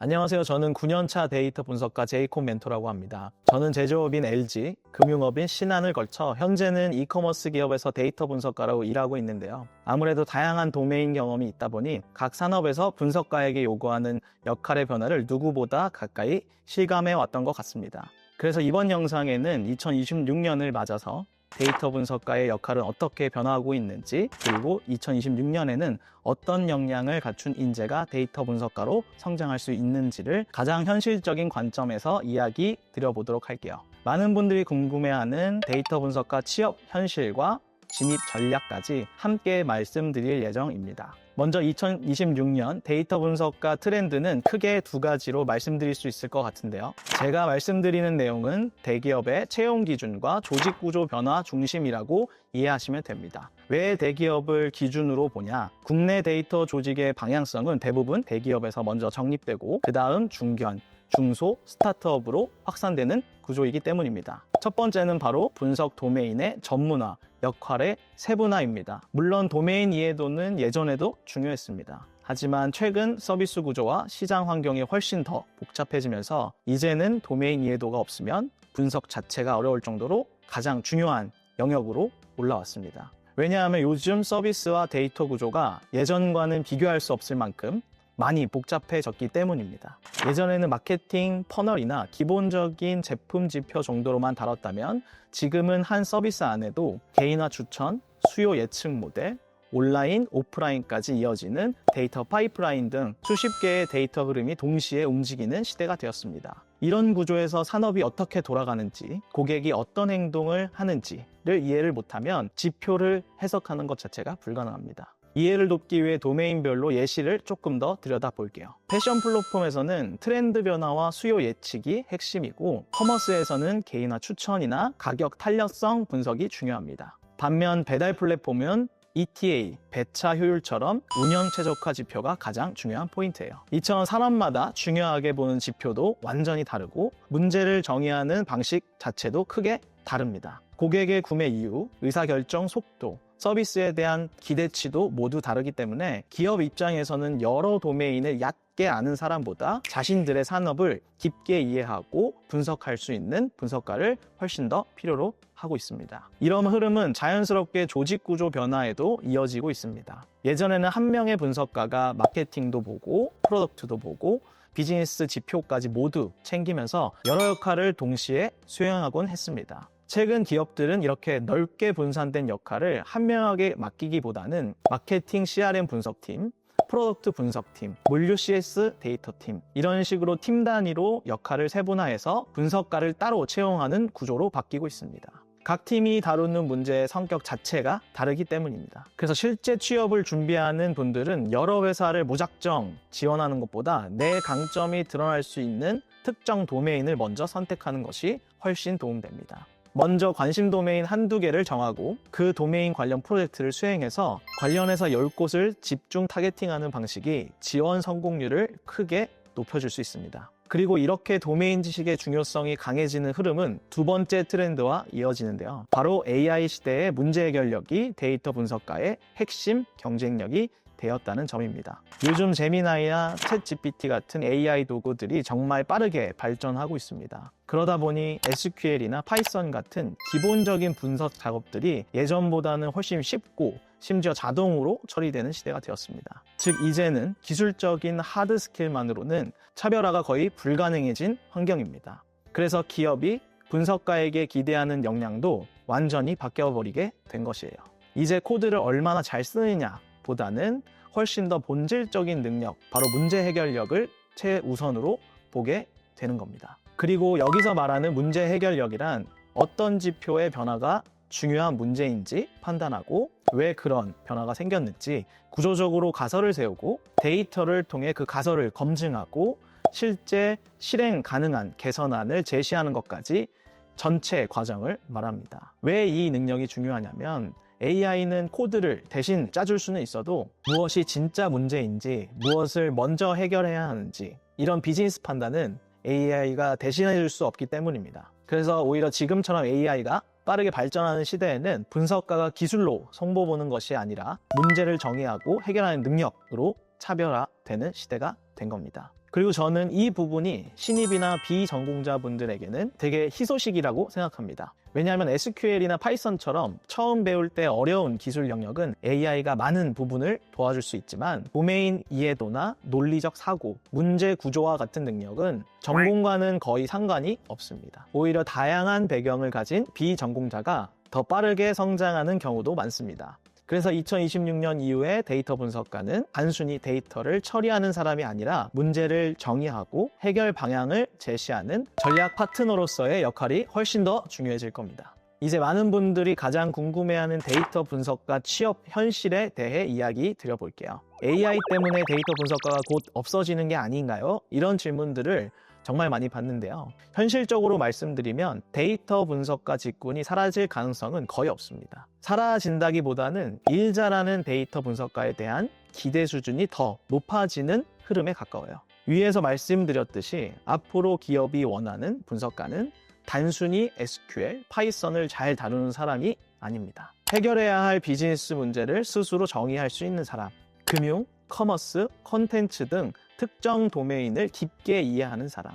안녕하세요. 저는 9년차 데이터 분석가 제이콥 멘토라고 합니다. 저는 제조업인 LG, 금융업인 신한을 거쳐 현재는 이커머스 기업에서 데이터 분석가로 일하고 있는데요. 아무래도 다양한 도메인 경험이 있다 보니 각 산업에서 분석가에게 요구하는 역할의 변화를 누구보다 가까이 실감해 왔던 것 같습니다. 그래서 이번 영상에는 2026년을 맞아서 데이터 분석가의 역할은 어떻게 변화하고 있는지, 그리고 2026년에는 어떤 역량을 갖춘 인재가 데이터 분석가로 성장할 수 있는지를 가장 현실적인 관점에서 이야기 드려보도록 할게요. 많은 분들이 궁금해하는 데이터 분석가 취업 현실과 진입 전략까지 함께 말씀드릴 예정입니다. 먼저 2026년 데이터 분석가 트렌드는 크게 두 가지로 말씀드릴 수 있을 것 같은데요. 제가 말씀드리는 내용은 대기업의 채용 기준과 조직 구조 변화 중심이라고 이해하시면 됩니다. 왜 대기업을 기준으로 보냐? 국내 데이터 조직의 방향성은 대부분 대기업에서 먼저 정립되고 그 다음 중견, 중소, 스타트업으로 확산되는 구조이기 때문입니다. 첫 번째는 바로 분석 도메인의 전문화, 역할의 세분화입니다. 물론 도메인 이해도는 예전에도 중요했습니다. 하지만 최근 서비스 구조와 시장 환경이 훨씬 더 복잡해지면서 이제는 도메인 이해도가 없으면 분석 자체가 어려울 정도로 가장 중요한 영역으로 올라왔습니다. 왜냐하면 요즘 서비스와 데이터 구조가 예전과는 비교할 수 없을 만큼 많이 복잡해졌기 때문입니다. 예전에는 마케팅 퍼널이나 기본적인 제품 지표 정도로만 다뤘다면 지금은 한 서비스 안에도 개인화 추천, 수요 예측 모델, 온라인, 오프라인까지 이어지는 데이터 파이프라인 등 수십 개의 데이터 흐름이 동시에 움직이는 시대가 되었습니다. 이런 구조에서 산업이 어떻게 돌아가는지, 고객이 어떤 행동을 하는지를 이해를 못하면 지표를 해석하는 것 자체가 불가능합니다. 이해를 돕기 위해 도메인별로 예시를 조금 더 들여다볼게요. 패션 플랫폼에서는 트렌드 변화와 수요 예측이 핵심이고, 커머스에서는 개인화 추천이나 가격 탄력성 분석이 중요합니다. 반면 배달 플랫폼은 ETA, 배차 효율처럼 운영 최적화 지표가 가장 중요한 포인트예요. 이처럼 산업마다 중요하게 보는 지표도 완전히 다르고 문제를 정의하는 방식 자체도 크게 다릅니다. 고객의 구매 이유, 의사결정 속도, 서비스에 대한 기대치도 모두 다르기 때문에 기업 입장에서는 여러 도메인을 얕게 아는 사람보다 자신들의 산업을 깊게 이해하고 분석할 수 있는 분석가를 훨씬 더 필요로 하고 있습니다. 이런 흐름은 자연스럽게 조직 구조 변화에도 이어지고 있습니다. 예전에는 한 명의 분석가가 마케팅도 보고 프로덕트도 보고 비즈니스 지표까지 모두 챙기면서 여러 역할을 동시에 수행하곤 했습니다. 최근 기업들은 이렇게 넓게 분산된 역할을 한 명에게 맡기기보다는 마케팅 CRM 분석팀, 프로덕트 분석팀, 물류 CS 데이터팀, 이런 식으로 팀 단위로 역할을 세분화해서 분석가를 따로 채용하는 구조로 바뀌고 있습니다. 각 팀이 다루는 문제의 성격 자체가 다르기 때문입니다. 그래서 실제 취업을 준비하는 분들은 여러 회사를 무작정 지원하는 것보다 내 강점이 드러날 수 있는 특정 도메인을 먼저 선택하는 것이 훨씬 도움됩니다. 먼저 관심 도메인 한두 개를 정하고 그 도메인 관련 프로젝트를 수행해서 관련해서 10곳을 집중 타겟팅하는 방식이 지원 성공률을 크게 높여줄 수 있습니다. 그리고 이렇게 도메인 지식의 중요성이 강해지는 흐름은 두 번째 트렌드와 이어지는데요. 바로 AI 시대의 문제 해결력이 데이터 분석가의 핵심 경쟁력이 되었다는 점입니다. 요즘 제미나이나 챗GPT 같은 AI 도구들이 정말 빠르게 발전하고 있습니다. 그러다 보니 SQL이나 파이썬 같은 기본적인 분석 작업들이 예전보다는 훨씬 쉽고 심지어 자동으로 처리되는 시대가 되었습니다. 즉 이제는 기술적인 하드 스킬만으로는 차별화가 거의 불가능해진 환경입니다. 그래서 기업이 분석가에게 기대하는 역량도 완전히 바뀌어버리게 된 것이에요. 이제 코드를 얼마나 잘 쓰느냐 보다는 훨씬 더 본질적인 능력, 바로 문제 해결력을 최우선으로 보게 되는 겁니다. 그리고 여기서 말하는 문제 해결력이란 어떤 지표의 변화가 중요한 문제인지 판단하고 왜 그런 변화가 생겼는지 구조적으로 가설을 세우고 데이터를 통해 그 가설을 검증하고 실제 실행 가능한 개선안을 제시하는 것까지 전체 과정을 말합니다. 왜 이 능력이 중요하냐면 AI는 코드를 대신 짜줄 수는 있어도 무엇이 진짜 문제인지, 무엇을 먼저 해결해야 하는지 이런 비즈니스 판단은 AI가 대신해 줄 수 없기 때문입니다. 그래서 오히려 지금처럼 AI가 빠르게 발전하는 시대에는 분석가가 기술로 손보보는 것이 아니라 문제를 정의하고 해결하는 능력으로 차별화되는 시대가 된 겁니다. 그리고 저는 이 부분이 신입이나 비전공자분들에게는 되게 희소식이라고 생각합니다. 왜냐하면 SQL이나 파이썬처럼 처음 배울 때 어려운 기술 영역은 AI가 많은 부분을 도와줄 수 있지만 도메인 이해도나 논리적 사고, 문제 구조와 같은 능력은 전공과는 거의 상관이 없습니다. 오히려 다양한 배경을 가진 비전공자가 더 빠르게 성장하는 경우도 많습니다. 그래서 2026년 이후에 데이터 분석가는 단순히 데이터를 처리하는 사람이 아니라 문제를 정의하고 해결 방향을 제시하는 전략 파트너로서의 역할이 훨씬 더 중요해질 겁니다. 이제 많은 분들이 가장 궁금해하는 데이터 분석가 취업 현실에 대해 이야기 드려볼게요. AI 때문에 데이터 분석가가 곧 없어지는 게 아닌가요? 이런 질문들을 정말 많이 받는데요. 현실적으로 말씀드리면 데이터 분석가 직군이 사라질 가능성은 거의 없습니다. 사라진다기보다는 일 잘하는 데이터 분석가에 대한 기대 수준이 더 높아지는 흐름에 가까워요. 위에서 말씀드렸듯이 앞으로 기업이 원하는 분석가는 단순히 SQL, 파이썬을 잘 다루는 사람이 아닙니다. 해결해야 할 비즈니스 문제를 스스로 정의할 수 있는 사람, 금융, 커머스, 콘텐츠 등 특정 도메인을 깊게 이해하는 사람,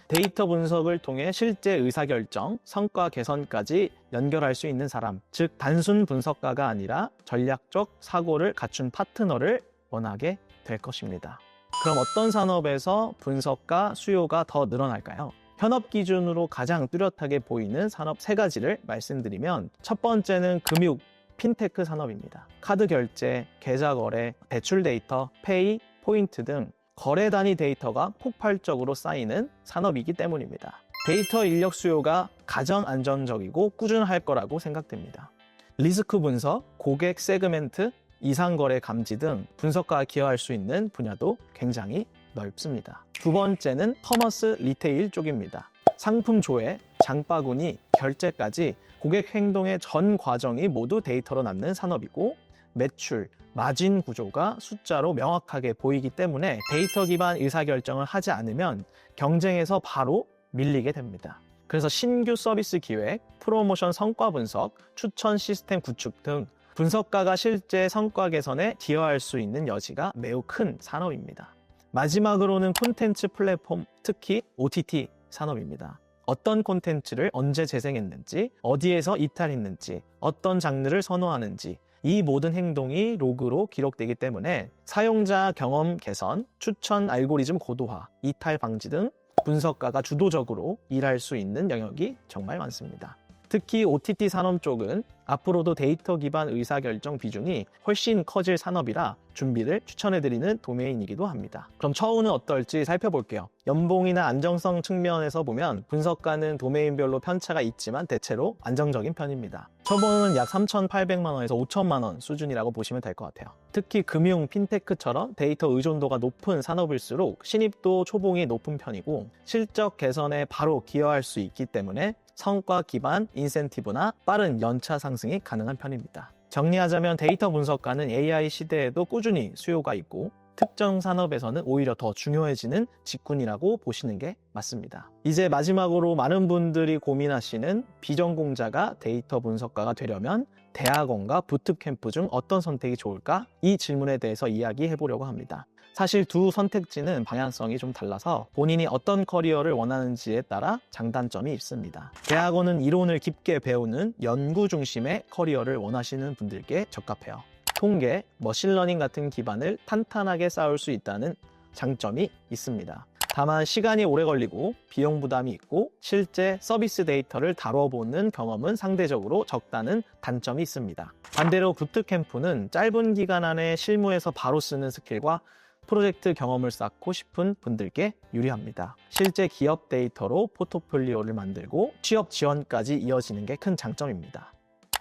데이터 분석을 통해 실제 의사결정, 성과 개선까지 연결할 수 있는 사람, 즉 단순 분석가가 아니라 전략적 사고를 갖춘 파트너를 원하게 될 것입니다. 그럼 어떤 산업에서 분석가 수요가 더 늘어날까요? 현업 기준으로 가장 뚜렷하게 보이는 산업 3가지를 말씀드리면 첫 번째는 금융, 핀테크 산업입니다. 카드 결제, 계좌 거래, 대출 데이터, 페이, 포인트 등 거래 단위 데이터가 폭발적으로 쌓이는 산업이기 때문입니다. 데이터 인력 수요가 가장 안정적이고 꾸준할 거라고 생각됩니다. 리스크 분석, 고객 세그멘트, 이상 거래 감지 등 분석가가 기여할 수 있는 분야도 굉장히 넓습니다. 두 번째는 커머스 리테일 쪽입니다. 상품 조회, 장바구니, 결제까지 고객 행동의 전 과정이 모두 데이터로 남는 산업이고 매출, 마진 구조가 숫자로 명확하게 보이기 때문에 데이터 기반 의사결정을 하지 않으면 경쟁에서 바로 밀리게 됩니다. 그래서 신규 서비스 기획, 프로모션 성과 분석, 추천 시스템 구축 등 분석가가 실제 성과 개선에 기여할 수 있는 여지가 매우 큰 산업입니다. 마지막으로는 콘텐츠 플랫폼, 특히 OTT 산업입니다. 어떤 콘텐츠를 언제 재생했는지, 어디에서 이탈했는지, 어떤 장르를 선호하는지 이 모든 행동이 로그로 기록되기 때문에 사용자 경험 개선, 추천 알고리즘 고도화, 이탈 방지 등 분석가가 주도적으로 일할 수 있는 영역이 정말 많습니다. 특히 OTT 산업 쪽은 앞으로도 데이터 기반 의사결정 비중이 훨씬 커질 산업이라 준비를 추천해드리는 도메인이기도 합니다. 그럼 처우는 어떨지 살펴볼게요. 연봉이나 안정성 측면에서 보면 분석가는 도메인별로 편차가 있지만 대체로 안정적인 편입니다. 초봉은 약 3,800만 원에서 5천만 원 수준이라고 보시면 될 것 같아요. 특히 금융, 핀테크처럼 데이터 의존도가 높은 산업일수록 신입도 초봉이 높은 편이고 실적 개선에 바로 기여할 수 있기 때문에 성과 기반 인센티브나 빠른 연차 상승이 가능한 편입니다. 정리하자면 데이터 분석가는 AI 시대에도 꾸준히 수요가 있고 특정 산업에서는 오히려 더 중요해지는 직군이라고 보시는 게 맞습니다. 이제 마지막으로 많은 분들이 고민하시는 비전공자가 데이터 분석가가 되려면 대학원과 부트캠프 중 어떤 선택이 좋을까? 이 질문에 대해서 이야기해 보려고 합니다. 사실 두 선택지는 방향성이 좀 달라서 본인이 어떤 커리어를 원하는지에 따라 장단점이 있습니다. 대학원은 이론을 깊게 배우는 연구 중심의 커리어를 원하시는 분들께 적합해요. 통계, 머신러닝 같은 기반을 탄탄하게 쌓을 수 있다는 장점이 있습니다. 다만 시간이 오래 걸리고 비용 부담이 있고 실제 서비스 데이터를 다뤄보는 경험은 상대적으로 적다는 단점이 있습니다. 반대로 부트캠프는 짧은 기간 안에 실무에서 바로 쓰는 스킬과 프로젝트 경험을 쌓고 싶은 분들께 유리합니다. 실제 기업 데이터로 포트폴리오를 만들고 취업 지원까지 이어지는 게 큰 장점입니다.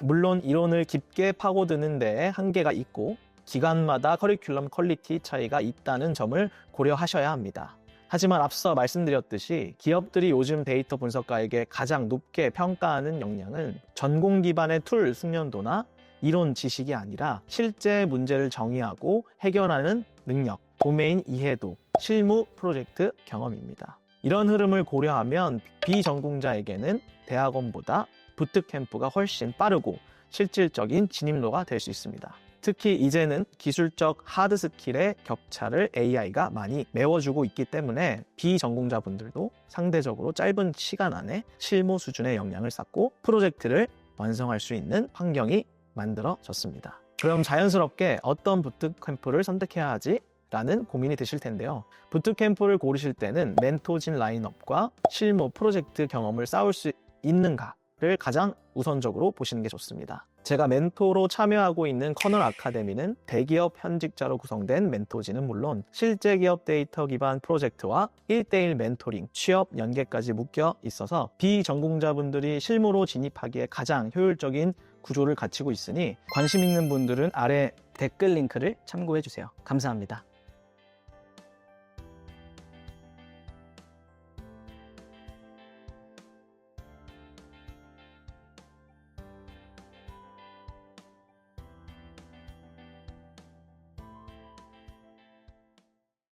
물론 이론을 깊게 파고드는 데에 한계가 있고 기관마다 커리큘럼 퀄리티 차이가 있다는 점을 고려하셔야 합니다. 하지만 앞서 말씀드렸듯이 기업들이 요즘 데이터 분석가에게 가장 높게 평가하는 역량은 전공 기반의 툴 숙련도나 이론 지식이 아니라 실제 문제를 정의하고 해결하는 능력, 도메인 이해도, 실무 프로젝트 경험입니다. 이런 흐름을 고려하면 비전공자에게는 대학원보다 부트캠프가 훨씬 빠르고 실질적인 진입로가 될 수 있습니다. 특히 이제는 기술적 하드 스킬의 격차를 AI가 많이 메워주고 있기 때문에 비전공자분들도 상대적으로 짧은 시간 안에 실무 수준의 역량을 쌓고 프로젝트를 완성할 수 있는 환경이 만들어졌습니다. 그럼 자연스럽게 어떤 부트캠프를 선택해야 하지? 라는 고민이 드실 텐데요. 부트캠프를 고르실 때는 멘토진 라인업과 실무 프로젝트 경험을 쌓을 수 있는가를 가장 우선적으로 보시는 게 좋습니다. 제가 멘토로 참여하고 있는 커널 아카데미는 대기업 현직자로 구성된 멘토진은 물론 실제 기업 데이터 기반 프로젝트와 1대1 멘토링, 취업 연계까지 묶여 있어서 비전공자분들이 실무로 진입하기에 가장 효율적인 구조를 갖추고 있으니 관심 있는 분들은 아래 댓글 링크를 참고해 주세요. 감사합니다.